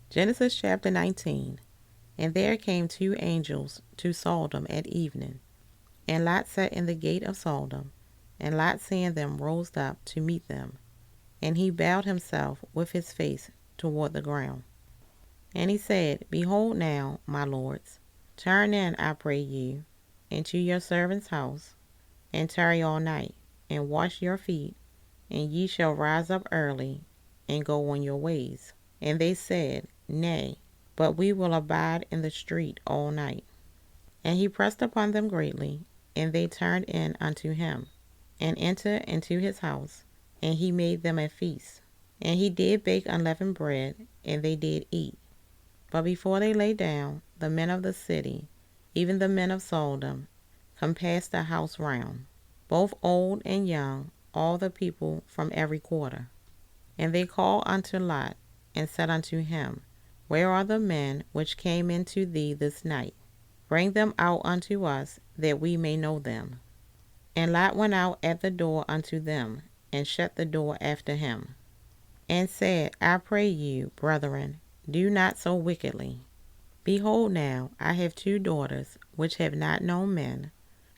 Genesis chapter 19. And there came two angels to Sodom at evening, and Lot sat in the gate of Sodom. And Lot seeing them rose up to meet them, and he bowed himself with his face toward the ground. And he said, Behold now, my lords, turn in, I pray you, into your servant's house, and tarry all night, and wash your feet, and ye shall rise up early, and go on your ways. And they said, Nay, but we will abide in the street all night. And he pressed upon them greatly, and they turned in unto him, and entered into his house, and he made them a feast. And he did bake unleavened bread, and they did eat. But before they lay down, the men of the city, even the men of Sodom, compassed the house round, both old and young, all the people from every quarter. And they called unto Lot, and said unto him, Where are the men which came into thee this night? Bring them out unto us, that we may know them. And Lot went out at the door unto them, and shut the door after him, and said, I pray you, brethren, do not so wickedly. Behold now, I have two daughters, which have not known men.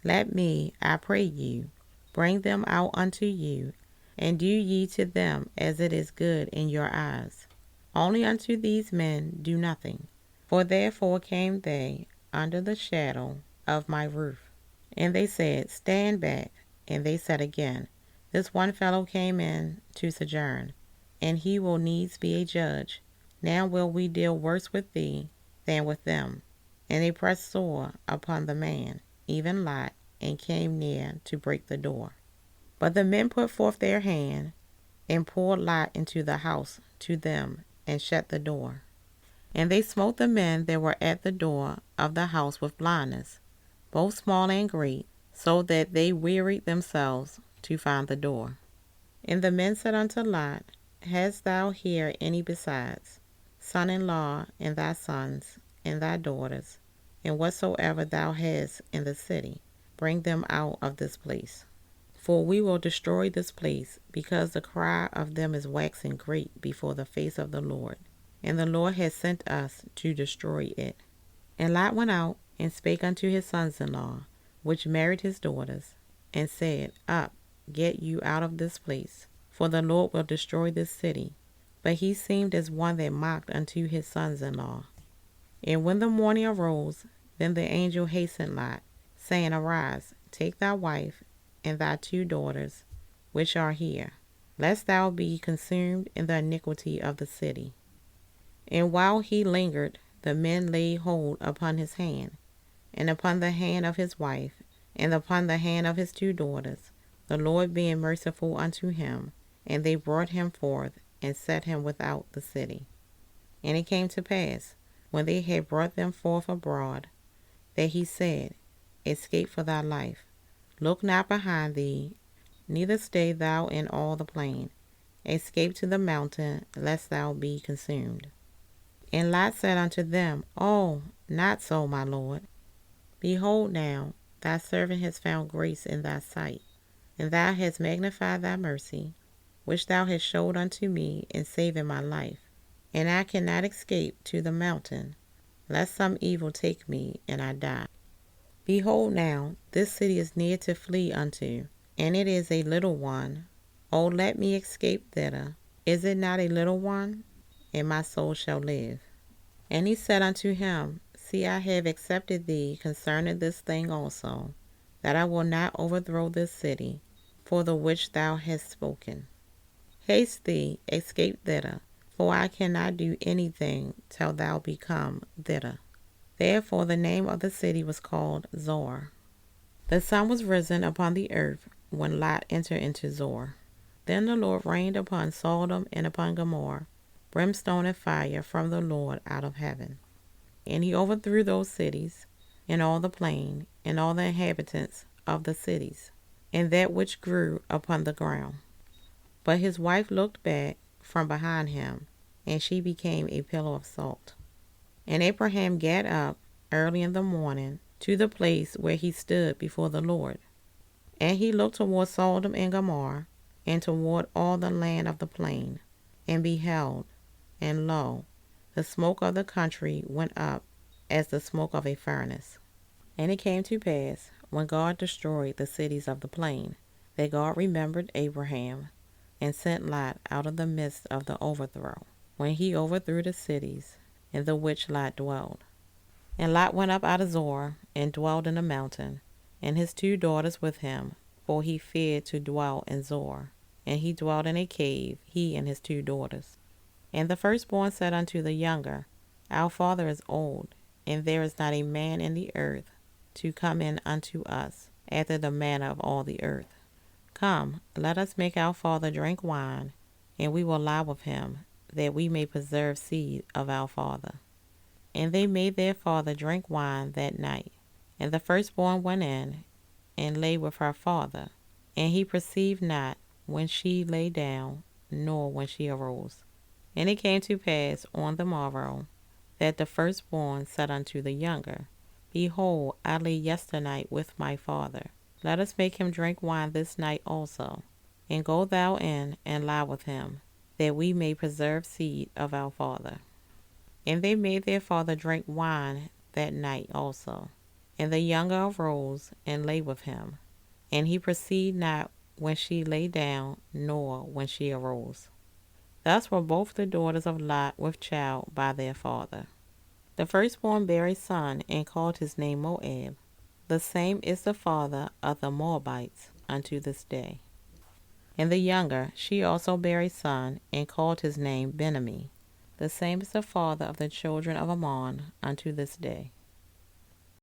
Let me, I pray you, bring them out unto you, and do ye to them as it is good in your eyes. Only unto these men do nothing. For therefore came they under the shadow of my roof. And they said, Stand back. And they said again, This one fellow came in to sojourn, and he will needs be a judge. Now will we deal worse with thee than with them. And they pressed sore upon the man, even Lot, and came near to break the door. But the men put forth their hand, and poured Lot into the house to them, and shut the door. And they smote the men that were at the door of the house with blindness, both small and great, so that they wearied themselves to find the door. And the men said unto Lot, Hast thou here any besides, son-in-law, and thy sons, and thy daughters, and whatsoever thou hast in the city, bring them out of this place. For we will destroy this place, because the cry of them is waxing great before the face of the Lord, and the Lord has sent us to destroy it. And Lot went out, and spake unto his sons-in-law, which married his daughters, and said, Up, get you out of this place, for the Lord will destroy this city. But he seemed as one that mocked unto his sons-in-law. And when the morning arose, then the angel hastened Lot, saying, Arise, take thy wife, and thy two daughters, which are here, lest thou be consumed in the iniquity of the city. And while he lingered, the men laid hold upon his hand, and upon the hand of his wife, and upon the hand of his two daughters, the Lord being merciful unto him, and they brought him forth, and set him without the city. And it came to pass, when they had brought them forth abroad, that he said, Escape for thy life. Look not behind thee, neither stay thou in all the plain. Escape to the mountain, lest thou be consumed. And Lot said unto them, Oh, not so, my lord. Behold now, thy servant has found grace in thy sight, and thou hast magnified thy mercy, which thou hast showed unto me in saving my life. And I cannot escape to the mountain, lest some evil take me, and I die. Behold now, this city is near to flee unto, and it is a little one. O let me escape thither. Is it not a little one? And my soul shall live. And he said unto him, See, I have accepted thee concerning this thing also, that I will not overthrow this city, for the which thou hast spoken. Haste thee, escape thither, for I cannot do anything till thou be come thither. Therefore the name of the city was called Zoar. The sun was risen upon the earth when Lot entered into Zoar. Then the Lord rained upon Sodom and upon Gomorrah brimstone and fire from the Lord out of heaven. And he overthrew those cities, and all the plain, and all the inhabitants of the cities, and that which grew upon the ground. But his wife looked back from behind him, and she became a pillar of salt. And Abraham gat up early in the morning to the place where he stood before the Lord. And he looked toward Sodom and Gomorrah, and toward all the land of the plain, and beheld, and lo, The smoke of the country went up as the smoke of a furnace. And it came to pass, when God destroyed the cities of the plain, that God remembered Abraham, and sent Lot out of the midst of the overthrow, when he overthrew the cities in the which Lot dwelled. And Lot went up out of Zoar, and dwelled in a mountain, and his 2 daughters with him, for he feared to dwell in Zoar. And he dwelled in a cave, he and his 2 daughters. And the firstborn said unto the younger, Our father is old, and there is not a man in the earth to come in unto us, after the manner of all the earth. Come, let us make our father drink wine, and we will lie with him, that we may preserve seed of our father. And they made their father drink wine that night. And the firstborn went in, and lay with her father. And he perceived not when she lay down, nor when she arose. And it came to pass on the morrow, that the firstborn said unto the younger, Behold, I lay yesternight with my father. Let us make him drink wine this night also. And go thou in, and lie with him, that we may preserve seed of our father. And they made their father drink wine that night also. And the younger arose, and lay with him. And he perceived not when she lay down, nor when she arose. Thus were both the daughters of Lot with child by their father. The firstborn bare a son, and called his name Moab. The same is the father of the Moabites unto this day. And the younger, she also bare a son, and called his name Benami. The same is the father of the children of Ammon unto this day.